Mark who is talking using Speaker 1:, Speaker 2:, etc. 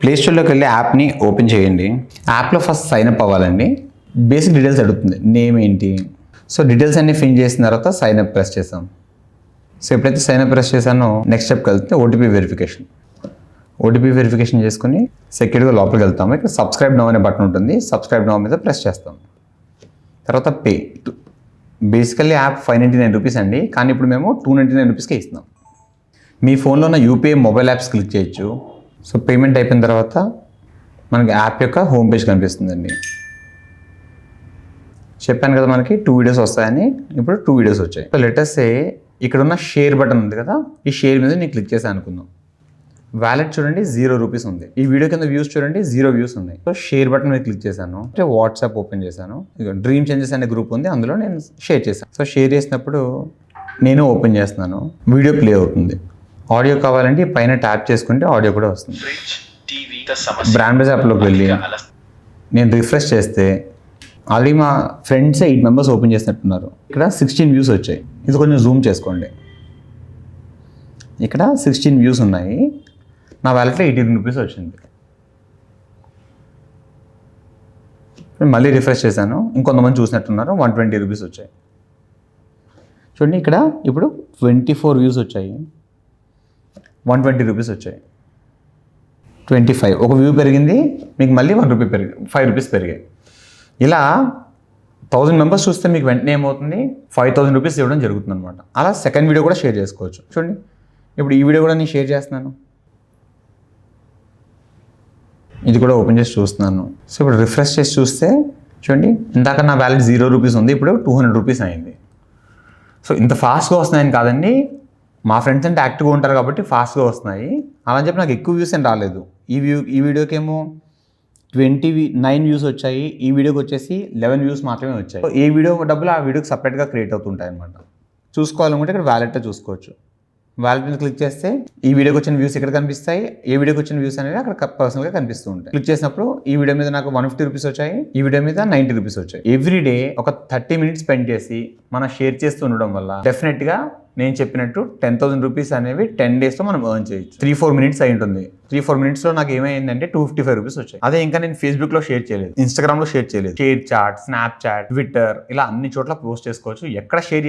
Speaker 1: Play స్టోర్లోకి వెళ్ళి యాప్ని open చేయండి. యాప్లో ఫస్ట్ సైన్ అప్ అవ్వాలండి. బేసిక్ డీటెయిల్స్ అడుగుతుంది, నేమ్ ఏంటి. సో డీటెయిల్స్ అన్ని ఫిల్ చేసిన తర్వాత సైన్ అప్ ప్రెస్ చేసాం. సో ఎప్పుడైతే సైన్ అప్ ప్రెస్ చేశానో నెక్స్ట్ స్టెప్కి వెళ్తే ఓటీపీ వెరిఫికేషన్ చేసుకుని సెక్యూర్గా లోపలికి వెళ్తాము. ఇక్కడ సబ్స్క్రైబ్ నౌ అనే బటన్ ఉంటుంది, సబ్స్క్రైబ్ నౌ మీద ప్రెస్ చేస్తాం. తర్వాత పే. బేసికల్లీ యాప్ ₹599 అండి, కానీ ఇప్పుడు మేము ₹299కే ఇస్తున్నాం. మీ ఫోన్లో ఉన్న యూపీఐ మొబైల్ యాప్స్ క్లిక్ చేయొచ్చు. సో పేమెంట్ అయిపోయిన తర్వాత మనకి యాప్ యొక్క హోమ్ పేజ్ కనిపిస్తుందండి. చెప్పాను కదా మనకి 2 వీడియోస్ వస్తాయని, ఇప్పుడు 2 వీడియోస్ వచ్చాయి. సో లెటర్స్ ఇక్కడ ఉన్న షేర్ బటన్ ఉంది కదా, ఈ షేర్ మీద నేను క్లిక్ చేశాను అనుకుందాం. వ్యాలెట్ చూడండి ₹0 ఉంది. ఈ వీడియో కింద వ్యూస్ చూడండి 0 వ్యూస్ ఉన్నాయి. సో షేర్ బటన్ మీద క్లిక్ చేశాను, అంటే వాట్సాప్ ఓపెన్ చేశాను. ఇక డ్రీమ్ చేంజెస్ అనే గ్రూప్ ఉంది, అందులో నేను షేర్ చేశాను. సో షేర్ చేసినప్పుడు నేను ఓపెన్ చేస్తున్నాను, వీడియో ప్లే అవుతుంది. ఆడియో కావాలంటే పైన ట్యాప్ చేసుకుంటే ఆడియో కూడా వస్తుంది. బ్రాండ్ యాప్లోకి వెళ్ళి నేను రిఫ్రెష్ చేస్తే ఆల్రెడీ మా ఫ్రెండ్స్ 8 మెంబర్స్ ఓపెన్ చేసినట్టున్నారు. ఇక్కడ 16 వ్యూస్ వచ్చాయి. ఇది కొంచెం జూమ్ చేసుకోండి. ఇక్కడ 16 వ్యూస్ ఉన్నాయి. నా వ్యాలెట్లో ₹18 వచ్చింది. మళ్ళీ రిఫ్రెష్ చేశాను, ఇంకొంతమంది చూసినట్టున్నారు, ₹120 వచ్చాయి. చూడండి ఇక్కడ ఇప్పుడు 24 వ్యూస్ వచ్చాయి, ₹120 వచ్చాయి. 25 ఒక వ్యూ పెరిగింది, మీకు మళ్ళీ ₹1 పెరిగింది, ₹5 పెరిగాయి. ఇలా 1000 మెంబర్స్ చూస్తే మీకు వెంటనే ఏమవుతుంది, ₹5000 ఇవ్వడం జరుగుతుంది అనమాట. అలా సెకండ్ వీడియో కూడా షేర్ చేసుకోవచ్చు. చూడండి ఇప్పుడు ఈ వీడియో కూడా నేను షేర్ చేస్తున్నాను, ఇది కూడా ఓపెన్ చేసి చూస్తున్నాను. సో ఇప్పుడు రిఫ్రెష్ చేసి చూస్తే చూడండి, ఇందాక నా వ్యాలెట్ ₹0 ఉంది, ఇప్పుడు ₹200 అయింది. సో ఇంత ఫాస్ట్గా వస్తున్నాయని కాదండి, మా ఫ్రెండ్స్ అంటే యాక్టివ్గా ఉంటారు కాబట్టి ఫాస్ట్గా వస్తున్నాయి. అలా అని చెప్పి నాకు ఎక్కువ వ్యూస్ ఏం రాలేదు. ఈ వీడియోకి ఏమో 29 వ్యూస్ వచ్చాయి, ఈ వీడియోకి వచ్చేసి 11 వ్యూస్ మాత్రమే వచ్చాయి. ఏ వీడియో డబ్బులు ఆ వీడియోకి సపరేట్గా క్రియేట్ అవుతుంటాయి అనమాట. చూసుకోవాలనుకుంటే ఇక్కడ వ్యాలెట్లో చూసుకోవచ్చు. వ్యాలెట్ మీద క్లిక్ చేస్తే ఈ వీడియోకి వచ్చిన వ్యూస్ ఇక్కడ కనిపిస్తాయి, ఏ వీడియోకి వచ్చిన వ్యూస్ అనేది అక్కడ పర్సనల్గా కనిపిస్తూ ఉంటాయి. క్లిక్ చేసినప్పుడు ఈ వీడియో మీద నాకు ₹150 వచ్చాయి, ఈ వీడియో మీద ₹90 వచ్చాయి. ఎవ్రీ డే ఒక 30 మినిట్స్ స్పెండ్ చేసి మనం షేర్ చేస్తూ ఉండడం వల్ల డెఫినెట్గా నేను చెప్పినట్టు ₹10,000 అనేవి 10 డేస్లో మనం ఎర్న్ చేయొచ్చు. 3-4 మినిట్స్ అయి ఉంటుంది. 3-4 మినిట్స్లో నాకు ఏమైందంటే ₹255 వచ్చాయి. అదే ఇంకా నేను ఫేస్బుక్లో షేర్ చేయలేదు, ఇన్స్టాగ్రామ్లో షేర్ చేయలేదు. షేర్ చాట్, స్నాప్చాట్, ట్విట్టర్ ఇలా అన్ని చోట్ల పోస్ట్ చేసుకోవచ్చు. ఎక్కడ షేర్